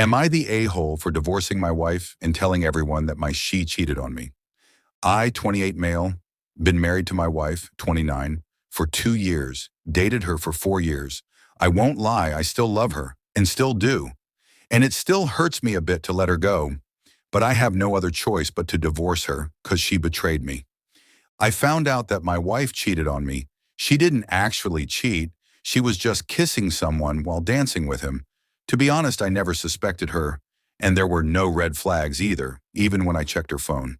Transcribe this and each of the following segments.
Am I the a-hole for divorcing my wife and telling everyone that she cheated on me? I, 28 male, been married to my wife, 29, for 2 years, dated her for 4 years. I won't lie, I still love her, and still do. And it still hurts me a bit to let her go, but I have no other choice but to divorce her because she betrayed me. I found out that my wife cheated on me. She didn't actually cheat. She was just kissing someone while dancing with him. To be honest, I never suspected her, and there were no red flags either, even when I checked her phone.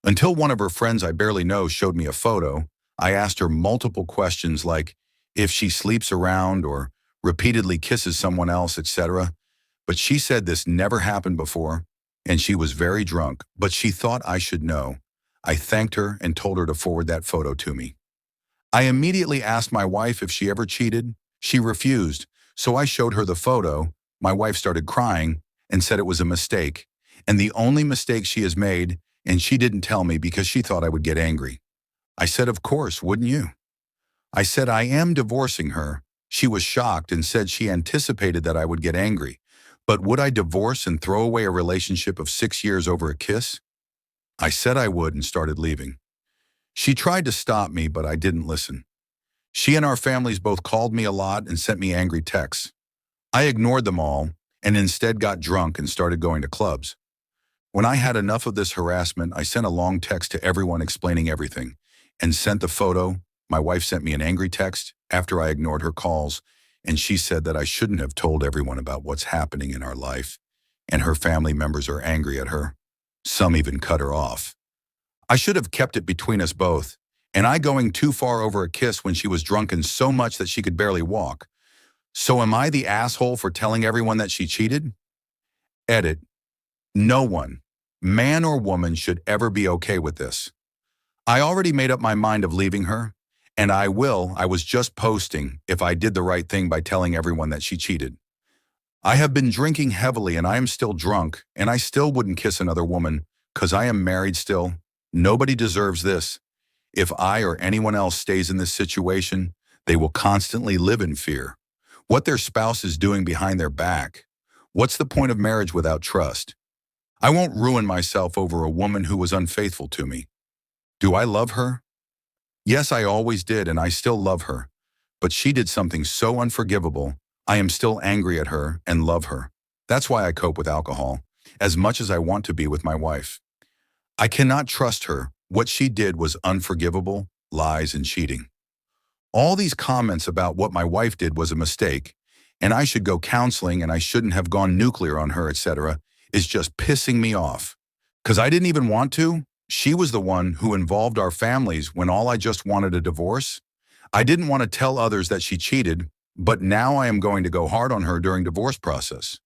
Until one of her friends I barely know showed me a photo. I asked her multiple questions like if she sleeps around or repeatedly kisses someone else, etc. But she said this never happened before, and she was very drunk, but she thought I should know. I thanked her and told her to forward that photo to me. I immediately asked my wife if she ever cheated. She refused, so I showed her the photo. My wife started crying and said it was a mistake, and the only mistake she has made, and she didn't tell me because she thought I would get angry. I said, of course, wouldn't you? I said I am divorcing her. She was shocked and said she anticipated that I would get angry. But would I divorce and throw away a relationship of 6 years over a kiss? I said I would and started leaving. She tried to stop me, but I didn't listen. She and our families both called me a lot and sent me angry texts. I ignored them all and instead got drunk and started going to clubs. When I had enough of this harassment, I sent a long text to everyone explaining everything and sent the photo. My wife sent me an angry text after I ignored her calls, and she said that I shouldn't have told everyone about what's happening in our life, and her family members are angry at her. Some even cut her off. I should have kept it between us both, and I going too far over a kiss when she was drunken so much that she could barely walk. So am I the asshole for telling everyone that she cheated? Edit. No one, man or woman, should ever be okay with this. I already made up my mind of leaving her, and I will. I was just posting if I did the right thing by telling everyone that she cheated. I have been drinking heavily and I am still drunk, and I still wouldn't kiss another woman because I am married still. Nobody deserves this. If I or anyone else stays in this situation, they will constantly live in fear. What their spouse is doing behind their back. What's the point of marriage without trust? I won't ruin myself over a woman who was unfaithful to me. Do I love her? Yes, I always did, and I still love her. But she did something so unforgivable, I am still angry at her and love her. That's why I cope with alcohol, as much as I want to be with my wife. I cannot trust her. What she did was unforgivable, lies and cheating. All these comments about what my wife did was a mistake, and I should go counseling and I shouldn't have gone nuclear on her, etc., is just pissing me off. Because I didn't even want to. She was the one who involved our families when all I just wanted a divorce. I didn't want to tell others that she cheated, but now I am going to go hard on her during divorce process.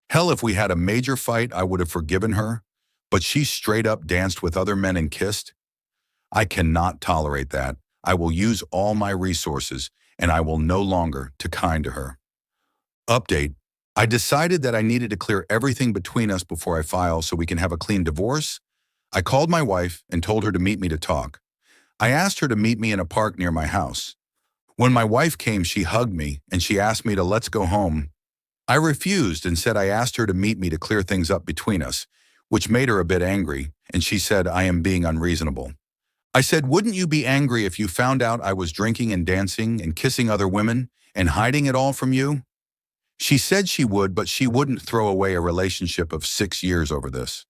Hell, if we had a major fight, I would have forgiven her, but she straight up danced with other men and kissed. I cannot tolerate that. I will use all my resources, and I will no longer be kind to her. Update. I decided that I needed to clear everything between us before I file so we can have a clean divorce. I called my wife and told her to meet me to talk. I asked her to meet me in a park near my house. When my wife came, she hugged me and she asked me to let's go home. I refused and said I asked her to meet me to clear things up between us, which made her a bit angry, and she said I am being unreasonable. I said, wouldn't you be angry if you found out I was drinking and dancing and kissing other women and hiding it all from you? She said she would, but she wouldn't throw away a relationship of 6 years over this.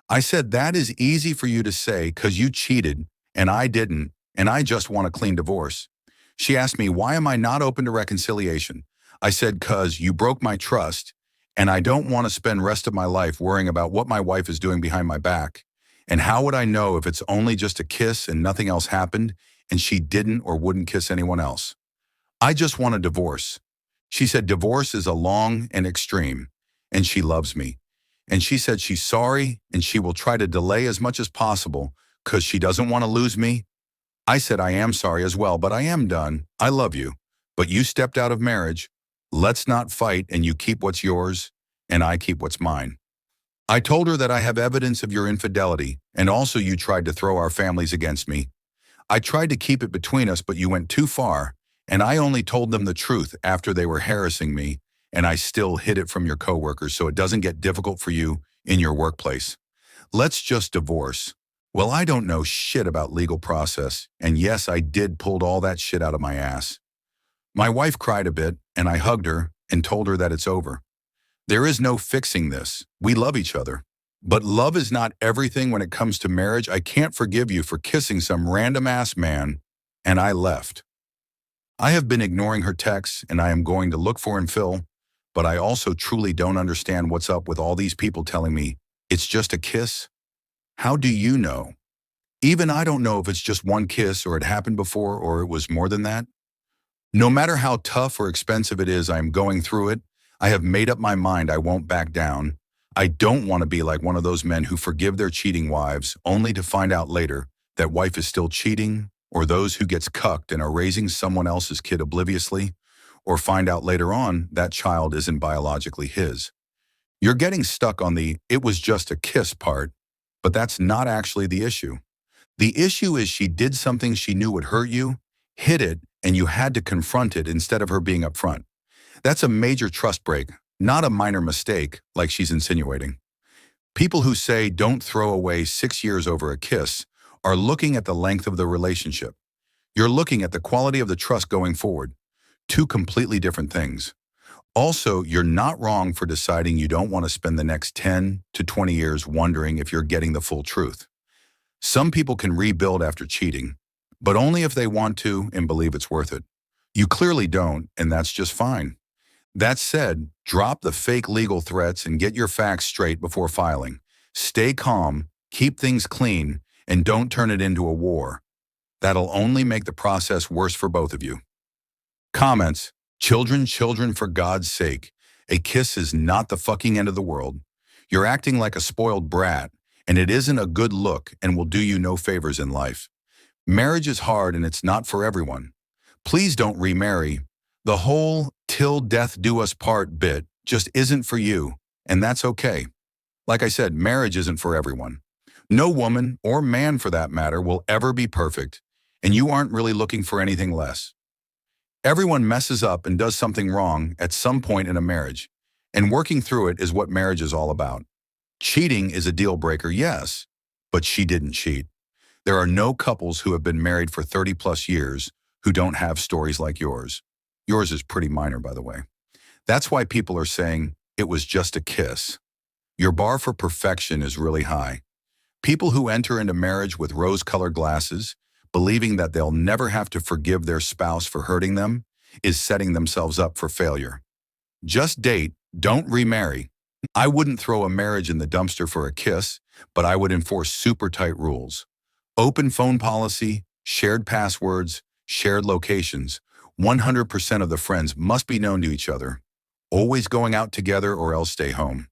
I said, that is easy for you to say because you cheated and I didn't, and I just want a clean divorce. She asked me, why am I not open to reconciliation? I said, because you broke my trust, and I don't want to spend the rest of my life worrying about what my wife is doing behind my back. And how would I know if it's only just a kiss and nothing else happened, and she didn't or wouldn't kiss anyone else? I just want a divorce. She said divorce is a long and extreme, and she loves me. And she said she's sorry, and she will try to delay as much as possible because she doesn't want to lose me. I said I am sorry as well, but I am done. I love you, but you stepped out of marriage. Let's not fight, and you keep what's yours, and I keep what's mine. I told her that I have evidence of your infidelity, and also you tried to throw our families against me. I tried to keep it between us, but you went too far, and I only told them the truth after they were harassing me, and I still hid it from your coworkers so it doesn't get difficult for you in your workplace. Let's just divorce. Well, I don't know shit about legal process, and yes, I did pulled all that shit out of my ass. My wife cried a bit, and I hugged her and told her that it's over. There is no fixing this. We love each other. But love is not everything when it comes to marriage. I can't forgive you for kissing some random-ass man, and I left. I have been ignoring her texts, and I am going to look for and fill, but I also truly don't understand what's up with all these people telling me, it's just a kiss. How do you know? Even I don't know if it's just one kiss or it happened before or it was more than that. No matter how tough or expensive it is I am going through it, I have made up my mind I won't back down. I don't want to be like one of those men who forgive their cheating wives only to find out later that wife is still cheating, or those who gets cucked and are raising someone else's kid obliviously, or find out later on that child isn't biologically his. You're getting stuck on the "it was just a kiss" part, but that's not actually the issue. The issue is she did something she knew would hurt you, hid it, and you had to confront it instead of her being upfront. That's a major trust break, not a minor mistake like she's insinuating. People who say don't throw away 6 years over a kiss are looking at the length of the relationship. You're looking at the quality of the trust going forward. Two completely different things. Also, you're not wrong for deciding you don't want to spend the next 10 to 20 years wondering if you're getting the full truth. Some people can rebuild after cheating, but only if they want to and believe it's worth it. You clearly don't, and that's just fine. That said, drop the fake legal threats and get your facts straight before filing. Stay calm, keep things clean, and don't turn it into a war. That'll only make the process worse for both of you. Comments. Children, for God's sake. A kiss is not the fucking end of the world. You're acting like a spoiled brat, and it isn't a good look and will do you no favors in life. Marriage is hard and it's not for everyone. Please don't remarry. The whole "till death do us part" bit just isn't for you, and that's okay. Like I said, marriage isn't for everyone. No woman, or man for that matter, will ever be perfect, and you aren't really looking for anything less. Everyone messes up and does something wrong at some point in a marriage, and working through it is what marriage is all about. Cheating is a deal breaker, yes, but she didn't cheat. There are no couples who have been married for 30 plus years who don't have stories like yours. Yours is pretty minor, by the way. That's why people are saying it was just a kiss. Your bar for perfection is really high. People who enter into marriage with rose-colored glasses, believing that they'll never have to forgive their spouse for hurting them, is setting themselves up for failure. Just date, don't remarry. I wouldn't throw a marriage in the dumpster for a kiss, but I would enforce super tight rules. Open phone policy, shared passwords, shared locations. 100% of the friends must be known to each other. Always going out together or else stay home.